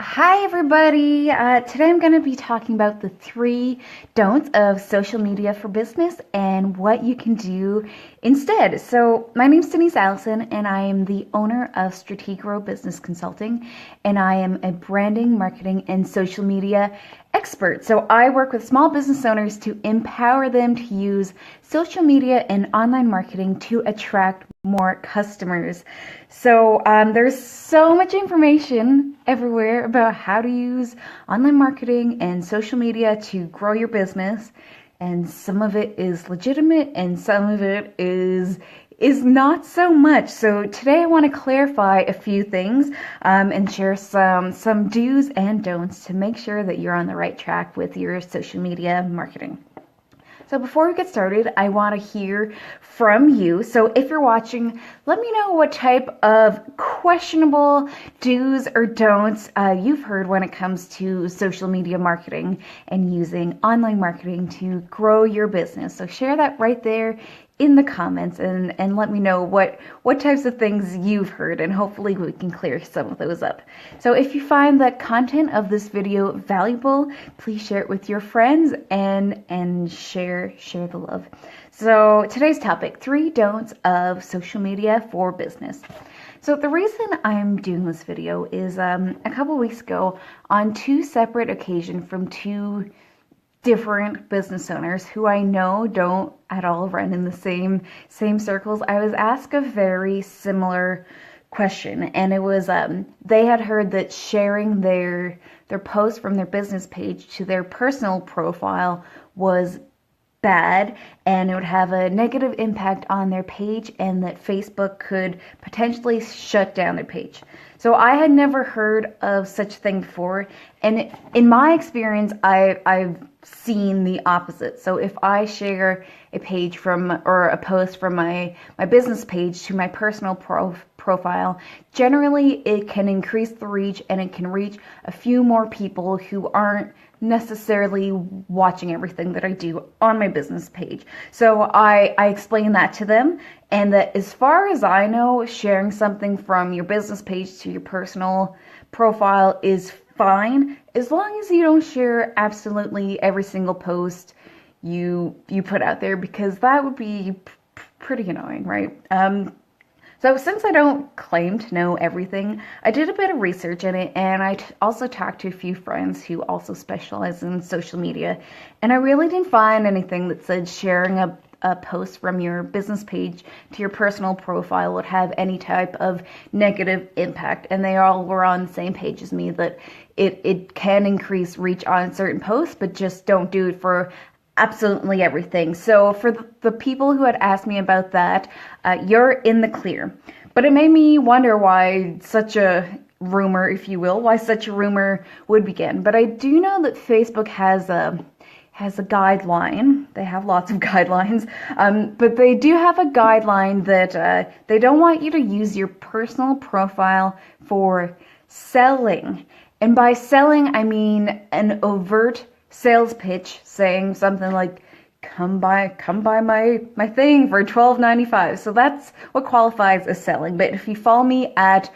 Hi, everybody. Today I'm going to be talking about the three don'ts of social media for business and what you can do instead. So, my name is Denise Allison, and I am the owner of Strategro Business Consulting, and I am a branding, marketing, and social media expert. So, I work with small business owners to empower them to use social media and online marketing to attract more customers. So there's so much information everywhere about how to use online marketing and social media to grow your business, and some of it is legitimate and some of it is not so much. So today I want to clarify a few things and share some do's and don'ts to make sure that you're on the right track with your social media marketing. So before we get started, I want to hear from you. So if you're watching, let me know what type of questionable do's or don'ts you've heard when it comes to social media marketing and using online marketing to grow your business. So share that right there in the comments and let me know what types of things you've heard, and hopefully we can clear some of those up. So if you find the content of this video valuable, please share it with your friends and share the love. So today's topic, 3 don'ts of social media for business. So the reason I'm doing this video is a couple weeks ago, on 2 separate occasions from 2 different business owners who I know don't at all run in the same circles, I was asked a very similar question, and it was they had heard that sharing their post from their business page to their personal profile was bad, and it would have a negative impact on their page, and that Facebook could potentially shut down their page. So I had never heard of such a thing before, and in my experience, I've seen the opposite. So if I share a page from or a post from my business page to my personal profile, generally it can increase the reach, and it can reach a few more people who aren't necessarily watching everything that I do on my business page. So I explain that to them, and that as far as I know, sharing something from your business page to your personal profile is fine, as long as you don't share absolutely every single post you put out there, because that would be pretty annoying, right? So since I don't claim to know everything, I did a bit of research in it, and I also talked to a few friends who also specialize in social media, and I really didn't find anything that said sharing a post from your business page to your personal profile would have any type of negative impact. And they all were on the same page as me that it can increase reach on certain posts, but just don't do it for absolutely everything. So for the people who had asked me about that, you're in the clear. But it made me wonder why such a rumor, if you will, why such a rumor would begin. But I do know that Facebook has a guideline. They have lots of guidelines, but they do have a guideline that they don't want you to use your personal profile for selling. And by selling, I mean an overt sales pitch saying something like, come buy my thing for $12.95. So that's what qualifies as selling. But if you follow me at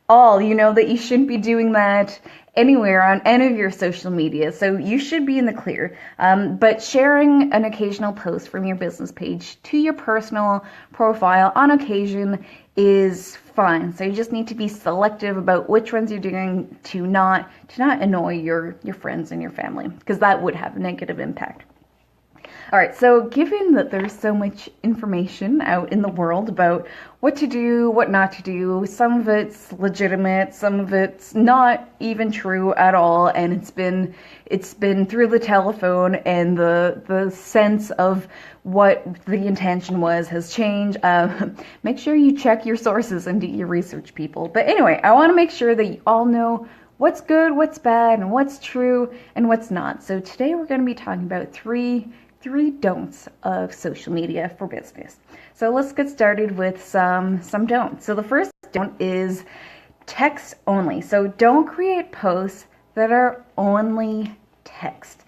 all, you know that you shouldn't be doing that anywhere on any of your social media. So you should be in the clear. But sharing an occasional post from your business page to your personal profile on occasion is fine. So you just need to be selective about which ones you're doing to not annoy your friends and your family, because that would have a negative impact. All right, so given that there's so much information out in the world about what to do, what not to do, some of it's legitimate, some of it's not even true at all, and it's been through the telephone, and the sense of what the intention was has changed. Make sure you check your sources and do your research, people. But anyway, I want to make sure that you all know what's good, what's bad, and what's true and what's not. So today we're going to be talking about three don'ts of social media for business. So let's get started with some don'ts. So the first don't is text only. So don't create posts that are only text.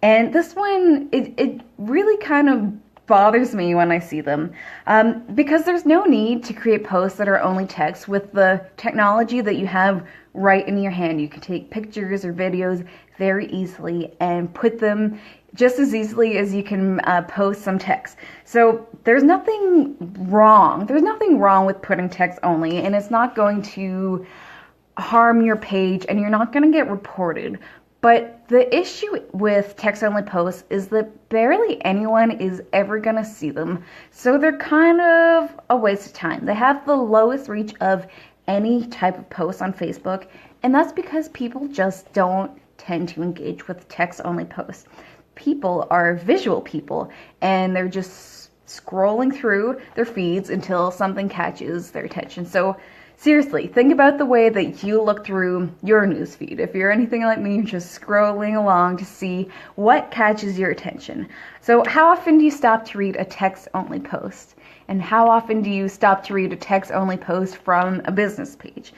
And this one, it really kind of bothers me when I see them, because there's no need to create posts that are only text. With the technology that you have right in your hand, you can take pictures or videos very easily and put them just as easily as you can post some text. So there's nothing wrong. There's nothing wrong with putting text only, and it's not going to harm your page, and you're not going to get reported. But the issue with text-only posts is that barely anyone is ever going to see them. So they're kind of a waste of time. They have the lowest reach of any type of post on Facebook, and that's because people just don't tend to engage with text-only posts. People are visual people, and they're just scrolling through their feeds until something catches their attention. So seriously, think about the way that you look through your newsfeed. If you're anything like me, you're just scrolling along to see what catches your attention. So how often do you stop to read a text-only post? And how often do you stop to read a text-only post from a business page?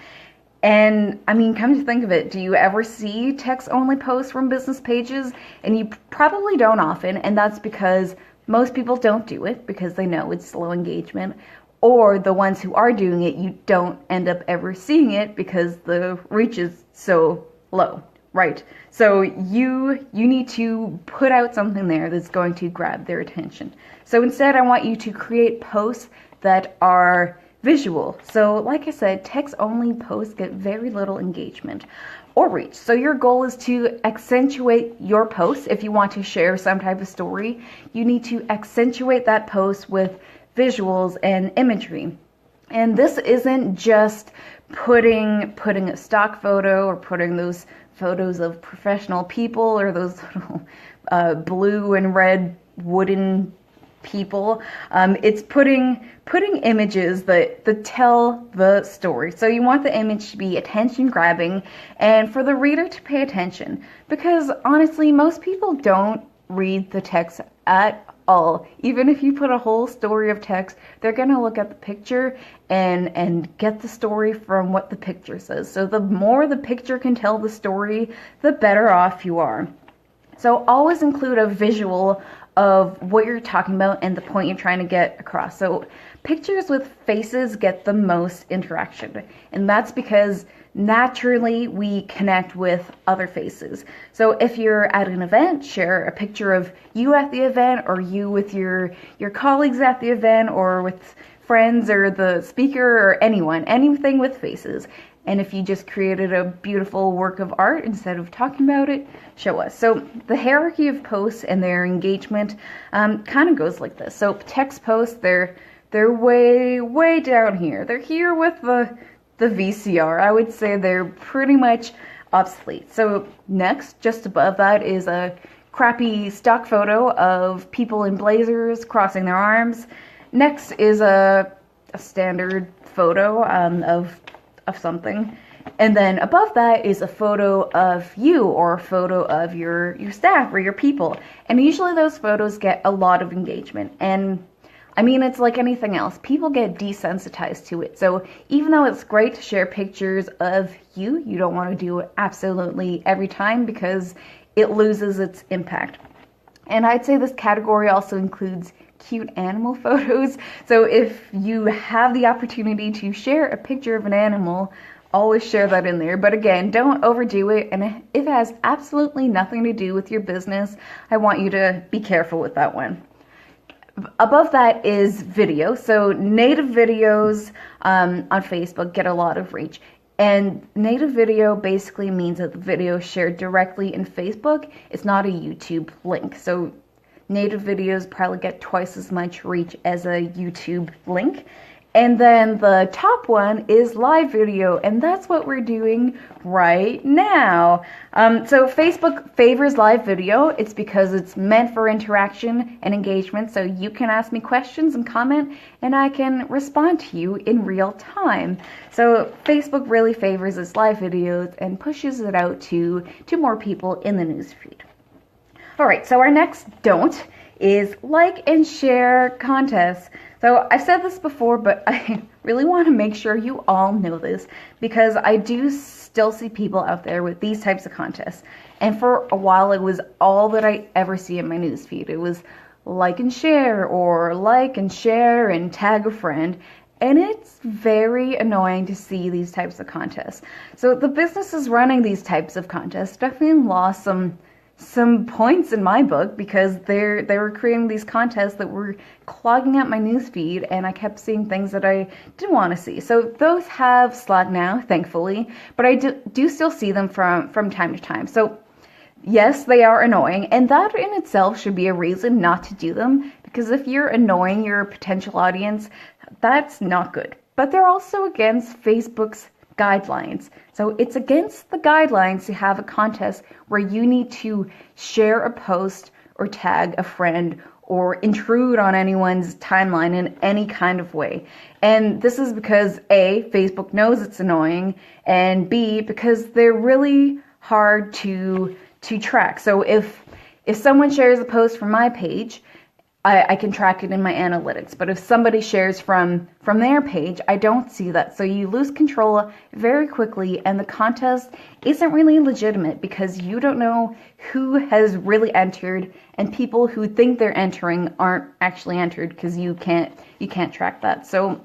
And I mean, come to think of it, do you ever see text-only posts from business pages? And you probably don't often, and that's because most people don't do it because they know it's slow engagement. Or the ones who are doing it, you don't end up ever seeing it because the reach is so low, right? So you need to put out something there that's going to grab their attention. So instead, I want you to create posts that are visual. So like I said, text-only posts get very little engagement or reach. So your goal is to accentuate your post. If you want to share some type of story, you need to accentuate that post with visuals and imagery. And this isn't just putting a stock photo or putting those photos of professional people or those little blue and red wooden people. It's putting images that tell the story. So you want the image to be attention grabbing and for the reader to pay attention, because honestly, most people don't read the text at all. Even if you put a whole story of text, they're going to look at the picture and get the story from what the picture says. So the more the picture can tell the story, the better off you are. So always include a visual of what you're talking about and the point you're trying to get across. So pictures with faces get the most interaction, and that's because naturally we connect with other faces. So if you're at an event, share a picture of you at the event, or you with your colleagues at the event, or with friends or the speaker or anything with faces. And if you just created a beautiful work of art instead of talking about it, show us. So the hierarchy of posts and their engagement kind of goes like this. So text posts, they're way down here. They're here with the VCR. I would say they're pretty much obsolete. So next, just above that, is a crappy stock photo of people in blazers crossing their arms. Next is a standard photo of something. And then above that is a photo of you, or a photo of your staff or your people. And usually those photos get a lot of engagement. And I mean, it's like anything else. People get desensitized to it. So even though it's great to share pictures of you, you don't want to do it absolutely every time because it loses its impact. And I'd say this category also includes cute animal photos. So if you have the opportunity to share a picture of an animal, always share that in there. But again, don't overdo it. And if it has absolutely nothing to do with your business, I want you to be careful with that one. Above that is video. So native videos on Facebook get a lot of reach. And native video basically means that the video is shared directly in Facebook. It's not a YouTube link. So native videos probably get twice as much reach as a YouTube link. And then the top one is live video, and that's what we're doing right now. So Facebook favors live video. It's because it's meant for interaction and engagement, so you can ask me questions and comment, and I can respond to you in real time. So Facebook really favors its live videos and pushes it out to more people in the newsfeed. All right, so our next don't is like and share contests. So I've said this before, but I really want to make sure you all know this, because I do still see people out there with these types of contests. And for a while, it was all that I ever see in my newsfeed. It was like and share, or like and share and tag a friend. And it's very annoying to see these types of contests. So the businesses running these types of contests definitely lost some points in my book, because they were creating these contests that were clogging up my newsfeed, and I kept seeing things that I didn't want to see. So those have slacked now, thankfully, but I do still see them from time to time. So yes, they are annoying, and that in itself should be a reason not to do them, because if you're annoying your potential audience, that's not good. But they're also against Facebook's guidelines. So it's against the guidelines to have a contest where you need to share a post or tag a friend or intrude on anyone's timeline in any kind of way. And this is because A, Facebook knows it's annoying, and B, because they're really hard to track. So if someone shares a post from my page, I can track it in my analytics. But if somebody shares from their page, I don't see that. So you lose control very quickly, and the contest isn't really legitimate because you don't know who has really entered, and people who think they're entering aren't actually entered because you can't track that. So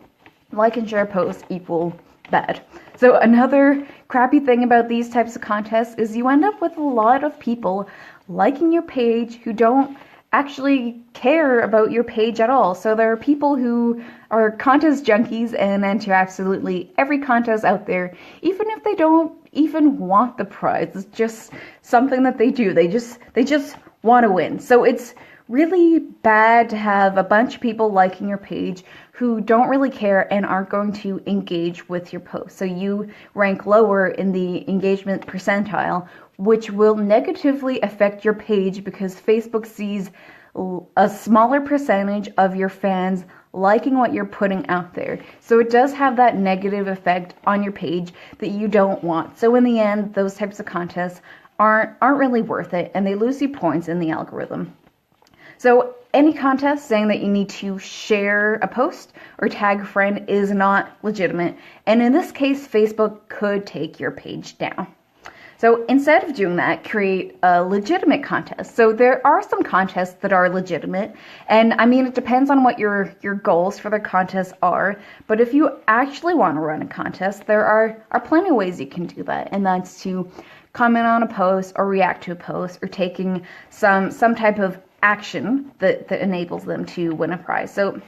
like and share posts equal bad. So another crappy thing about these types of contests is you end up with a lot of people liking your page who don't actually care about your page at all. So there are people who are contest junkies and enter absolutely every contest out there, even if they don't even want the prize. It's just something that they do. They just want to win. So it's really bad to have a bunch of people liking your page who don't really care and aren't going to engage with your post. So you rank lower in the engagement percentile, which will negatively affect your page because Facebook sees a smaller percentage of your fans liking what you're putting out there. So it does have that negative effect on your page that you don't want. So in the end, those types of contests aren't really worth it, and they lose you points in the algorithm. So any contest saying that you need to share a post or tag a friend is not legitimate. And in this case, Facebook could take your page down. So instead of doing that, create a legitimate contest. So there are some contests that are legitimate. And I mean, it depends on what your goals for the contest are. But if you actually want to run a contest, there are plenty of ways you can do that. And that's to comment on a post or react to a post or taking some type of action that enables them to win a prize. So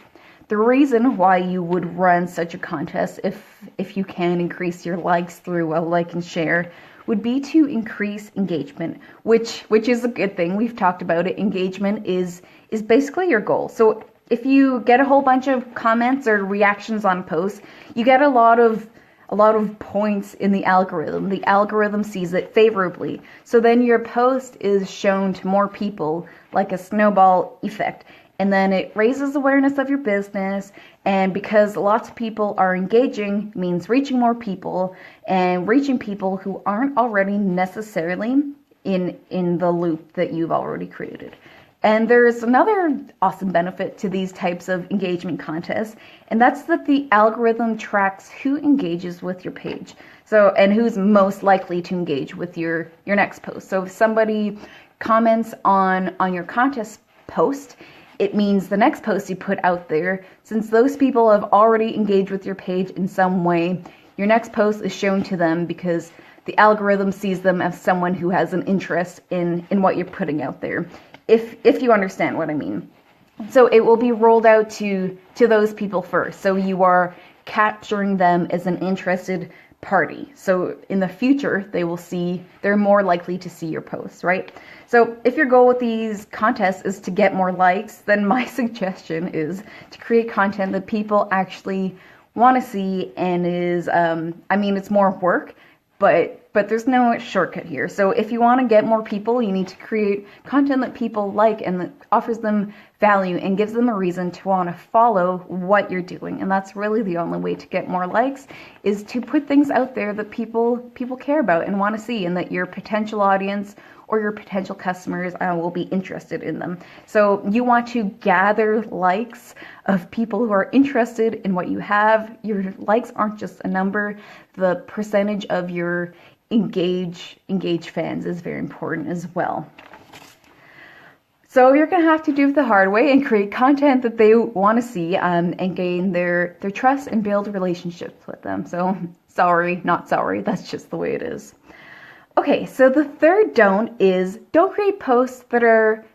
the reason why you would run such a contest, if you can increase your likes through a like and share, would be to increase engagement, which is a good thing. We've talked about it. Engagement is basically your goal. So if you get a whole bunch of comments or reactions on posts, you get a lot of points in the algorithm. The algorithm sees it favorably. So then your post is shown to more people like a snowball effect. And then it raises awareness of your business. And because lots of people are engaging means reaching more people, and reaching people who aren't already necessarily in the loop that you've already created. And there's another awesome benefit to these types of engagement contests, and that's that the algorithm tracks who engages with your page. So, and who's most likely to engage with your next post. So if somebody comments on your contest post, it means the next post you put out there, since those people have already engaged with your page in some way, your next post is shown to them because the algorithm sees them as someone who has an interest in what you're putting out there. If you understand what I mean. So it will be rolled out to those people first. So you are capturing them as an interested party. So in the future, they're more likely to see your posts, right? So if your goal with these contests is to get more likes, then my suggestion is to create content that people actually want to see and is, it's more work, but there's no shortcut here. So if you want to get more people, you need to create content that people like and that offers them value and gives them a reason to want to follow what you're doing. And that's really the only way to get more likes, is to put things out there that people care about and want to see, and that your potential audience or your potential customers will be interested in them. So you want to gather likes of people who are interested in what you have. Your likes aren't just a number. The percentage of your engaged fans is very important as well. So you're going to have to do it the hard way and create content that they want to see, and gain their trust and build relationships with them. So sorry, not sorry. That's just the way it is. Okay, so the third don't create posts that are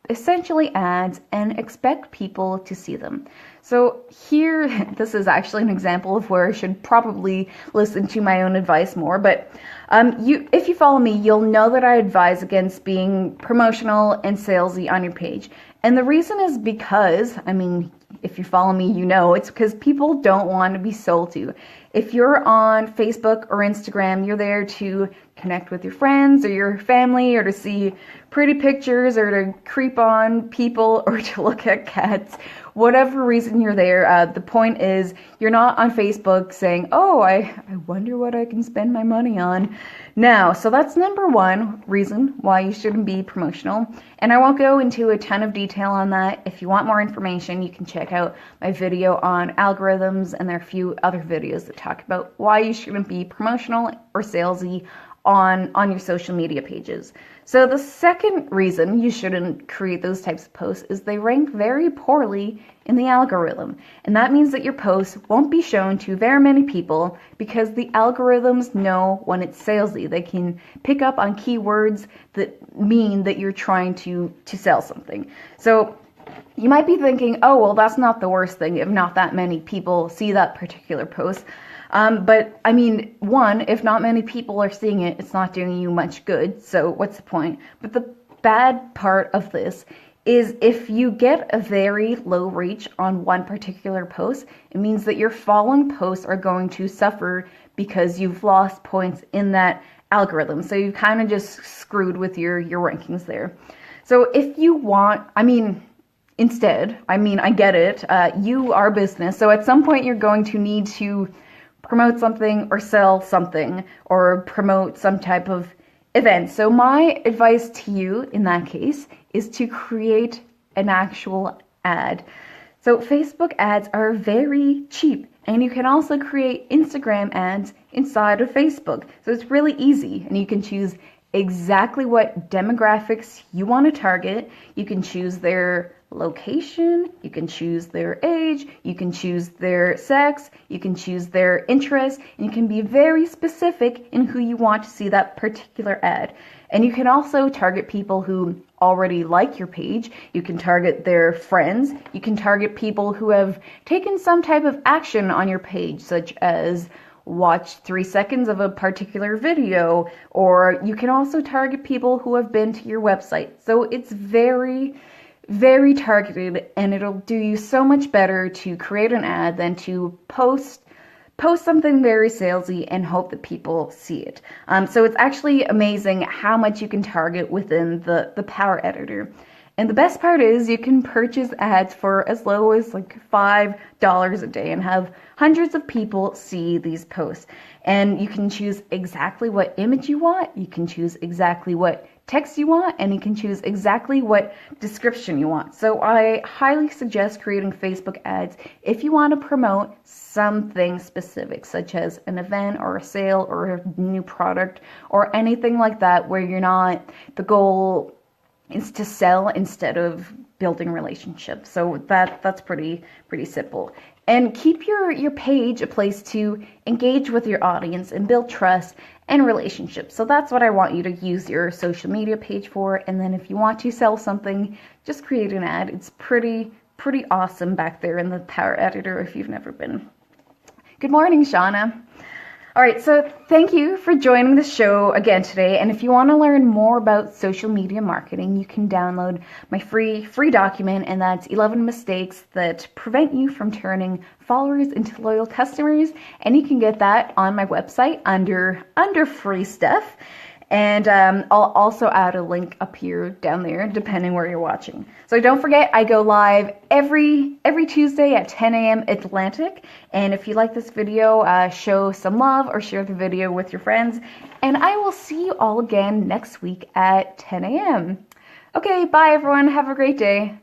essentially ads and expect people to see them. So here, this is actually an example of where I should probably listen to my own advice more, but if you follow me, you'll know that I advise against being promotional and salesy on your page. And the reason is because, if you follow me, you know, it's because people don't want to be sold to. If you're on Facebook or Instagram, you're there to connect with your friends or your family, or to see pretty pictures, or to creep on people, or to look at cats. Whatever reason you're there, the point is you're not on Facebook saying, oh, I wonder what I can spend my money on now. So that's number one reason why you shouldn't be promotional. And I won't go into a ton of detail on that. If you want more information, you can check out my video on algorithms, and there are a few other videos that talk about why you shouldn't be promotional or salesy on your social media pages. So the second reason you shouldn't create those types of posts is they rank very poorly in the algorithm. And that means that your posts won't be shown to very many people because the algorithms know when it's salesy. They can pick up on keywords that mean that you're trying to sell something. So you might be thinking, oh, well, that's not the worst thing if not that many people see that particular post. But one, if not many people are seeing it, it's not doing you much good. So what's the point? But the bad part of this is if you get a very low reach on one particular post, it means that your following posts are going to suffer because you've lost points in that algorithm. So you've kind of just screwed with your rankings there. So if you want, I get it. You are a business. So at some point you're going to need to promote something or sell something or promote some type of event. So my advice to you in that case is to create an actual ad. So Facebook ads are very cheap, and you can also create Instagram ads inside of Facebook. So it's really easy, and you can choose exactly what demographics you want to target. You can choose their location, you can choose their age, you can choose their sex, you can choose their interests, and you can be very specific in who you want to see that particular ad. And you can also target people who already like your page. You can target their friends. You can target people who have taken some type of action on your page, such as watch 3 seconds of a particular video, or you can also target people who have been to your website. So it's very targeted, and it'll do you so much better to create an ad than to post something very salesy and hope that people see it. So it's actually amazing how much you can target within the Power Editor. And the best part is you can purchase ads for as low as like $5 a day and have hundreds of people see these posts. And you can choose exactly what image you want, you can choose exactly what text you want, and you can choose exactly what description you want. So I highly suggest creating Facebook ads if you want to promote something specific, such as an event or a sale or a new product or anything like that, where the goal is to sell instead of building relationships. So that's pretty simple. And keep your page a place to engage with your audience and build trust and relationships. So that's what I want you to use your social media page for. And then if you want to sell something, just create an ad. It's pretty awesome back there in the Power Editor if you've never been. Good morning, Shauna. All right, so thank you for joining the show again today. And if you want to learn more about social media marketing, you can download my free document, and that's 11 mistakes that prevent you from turning followers into loyal customers. And you can get that on my website under free stuff. And I'll also add a link up here down there, depending where you're watching. So don't forget, I go live every Tuesday at 10 a.m. Atlantic. And if you like this video, show some love or share the video with your friends. And I will see you all again next week at 10 a.m. Okay, bye everyone. Have a great day.